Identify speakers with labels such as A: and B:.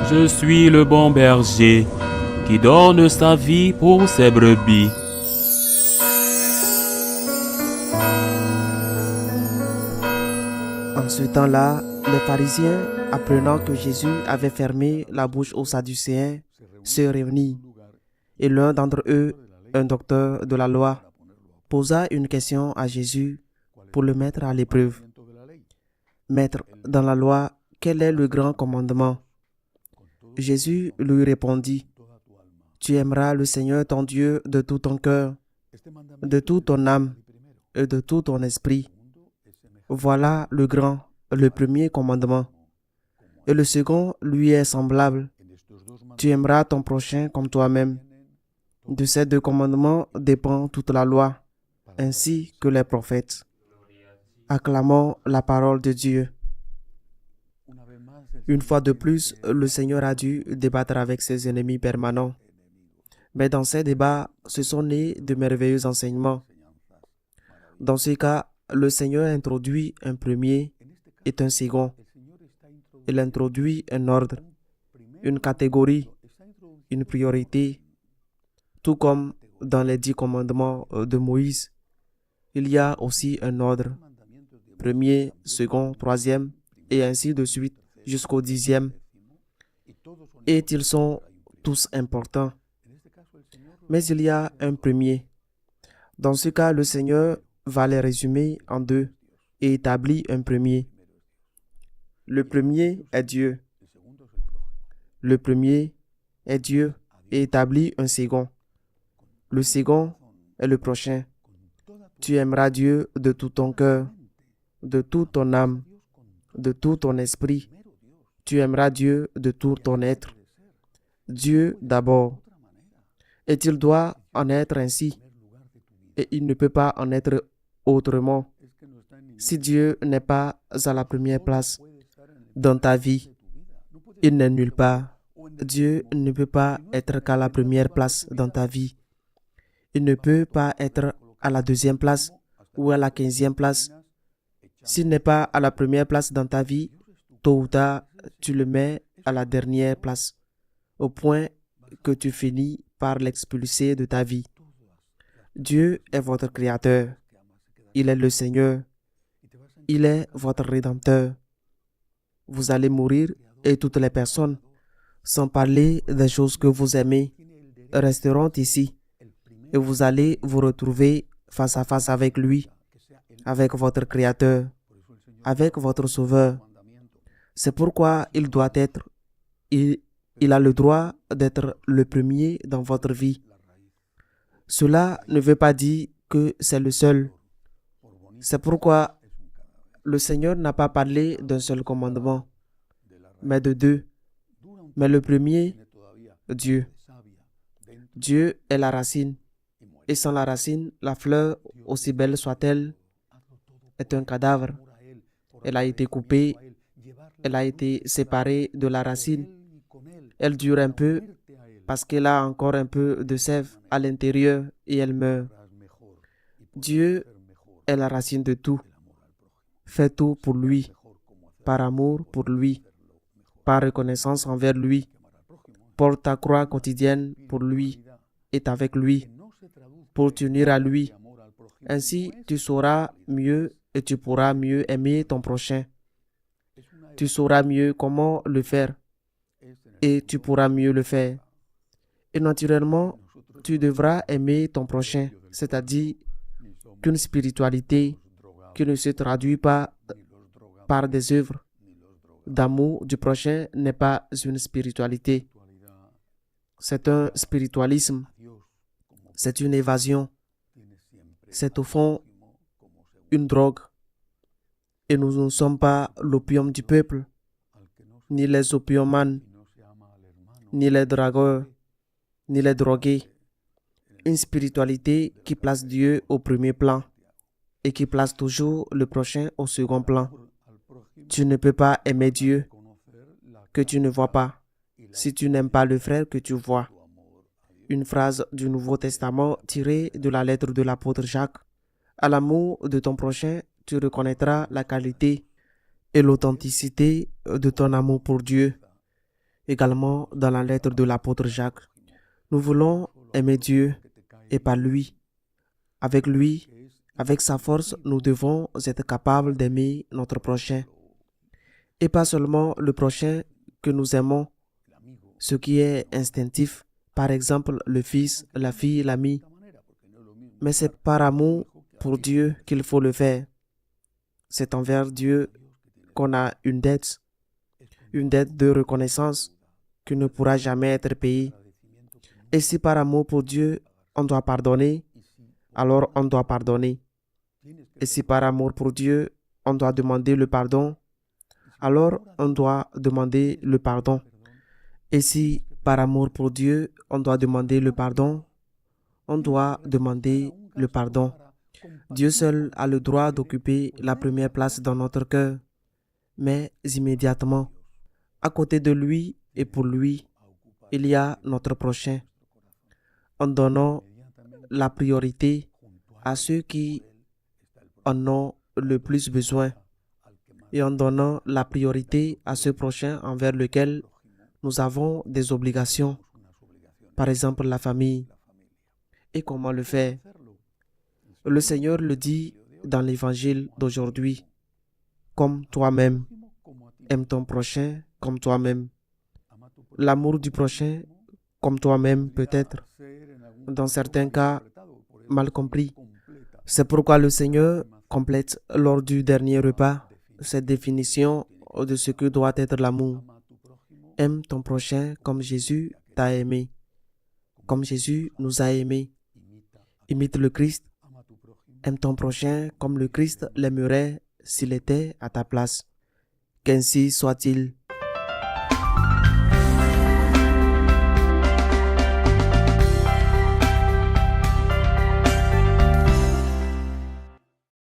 A: Je suis le bon berger qui donne sa vie pour ses brebis.
B: En ce temps-là, les pharisiens, apprenant que Jésus avait fermé la bouche aux Sadducéens, se réunirent. Et l'un d'entre eux, un docteur de la loi, posa une question à Jésus pour le mettre à l'épreuve. Maître, dans la loi, quel est le grand commandement? Jésus lui répondit, tu aimeras le Seigneur ton Dieu de tout ton cœur, de toute ton âme et de tout ton esprit. Voilà le grand, le premier commandement. Et le second lui est semblable. Tu aimeras ton prochain comme toi-même. De ces deux commandements dépend toute la loi, ainsi que les prophètes. Acclamons la parole de Dieu. Une fois de plus, le Seigneur a dû débattre avec ses ennemis permanents. Mais dans ces débats, se sont nés de merveilleux enseignements. Dans ce cas, le Seigneur introduit un premier et un second. Il introduit un ordre, une catégorie, une priorité. Tout comme dans les 10 commandements de Moïse, il y a aussi un ordre. Premier, second, troisième, et ainsi de suite jusqu'au 10e. Et ils sont tous importants. Mais il y a un premier. Dans ce cas, le Seigneur va les résumer en deux et établit un premier. Le premier est Dieu. Le premier est Dieu et établit un second. Le second est le prochain. Tu aimeras Dieu de tout ton cœur, de toute ton âme, de tout ton esprit. Tu aimeras Dieu de tout ton être. Dieu d'abord. Et il doit en être ainsi. Et il ne peut pas en être autrement. Si Dieu n'est pas à la première place dans ta vie, il n'est nulle part. Dieu ne peut pas être qu'à la première place dans ta vie. Il ne peut pas être à la deuxième place ou à la 15e place. S'il n'est pas à la première place dans ta vie, tôt ou tard, tu le mets à la dernière place, au point que tu finis par l'expulser de ta vie. Dieu est votre Créateur. Il est le Seigneur. Il est votre Rédempteur. Vous allez mourir et toutes les personnes, sans parler des choses que vous aimez, resteront ici. Et vous allez vous retrouver face à face avec lui, avec votre Créateur, avec votre Sauveur. C'est pourquoi il doit être, il a le droit d'être le premier dans votre vie. Cela ne veut pas dire que c'est le seul. C'est pourquoi le Seigneur n'a pas parlé d'un seul commandement, mais de deux. Mais le premier, Dieu. Dieu est la racine. Et sans la racine, la fleur, aussi belle soit-elle, est un cadavre. Elle a été coupée, elle a été séparée de la racine. Elle dure un peu parce qu'elle a encore un peu de sève à l'intérieur et elle meurt. Dieu est la racine de tout. Fais tout pour lui, par amour pour lui, par reconnaissance envers lui. Porte ta croix quotidienne pour lui et avec lui, pour t'unir à lui. Ainsi, tu sauras mieux et tu pourras mieux aimer ton prochain. Tu sauras mieux comment le faire et tu pourras mieux le faire. Et naturellement, tu devras aimer ton prochain, c'est-à-dire qu'une spiritualité qui ne se traduit pas par des œuvres d'amour du prochain n'est pas une spiritualité. C'est un spiritualisme. C'est une évasion. C'est au fond une drogue. Et nous ne sommes pas l'opium du peuple, ni les opiumanes, ni les dragueurs, ni les drogués. Une spiritualité qui place Dieu au premier plan et qui place toujours le prochain au second plan. Tu ne peux pas aimer Dieu que tu ne vois pas si tu n'aimes pas le frère que tu vois. Une phrase du Nouveau Testament tirée de la lettre de l'apôtre Jacques. À l'amour de ton prochain, tu reconnaîtras la qualité et l'authenticité de ton amour pour Dieu. Également, dans la lettre de l'apôtre Jacques, nous voulons aimer Dieu et par lui. Avec sa force, nous devons être capables d'aimer notre prochain. Et pas seulement le prochain que nous aimons, ce qui est instinctif, par exemple le fils, la fille, l'ami, mais c'est par amour pour Dieu qu'il faut le faire. C'est envers Dieu qu'on a une dette de reconnaissance qui ne pourra jamais être payée. Et si par amour pour Dieu, on doit pardonner, alors on doit pardonner. Et si par amour pour Dieu, on doit demander le pardon, alors on doit demander le pardon. Et si par amour pour Dieu, on doit demander le pardon, on doit demander le pardon. Dieu seul a le droit d'occuper la première place dans notre cœur, mais immédiatement, à côté de lui et pour lui, il y a notre prochain. En donnant la priorité à ceux qui en ont le plus besoin et en donnant la priorité à ce prochain envers lequel nous avons des obligations, par exemple la famille. Et comment le faire? Le Seigneur le dit dans l'évangile d'aujourd'hui, comme toi-même, aime ton prochain comme toi-même. L'amour du prochain comme toi-même peut-être, dans certains cas, mal compris. C'est pourquoi le Seigneur complète lors du dernier repas cette définition de ce que doit être l'amour. Aime ton prochain comme Jésus t'a aimé, comme Jésus nous a aimés. Imite le Christ. Aime ton prochain comme le Christ l'aimerait s'il était à ta place. Qu'ainsi soit-il.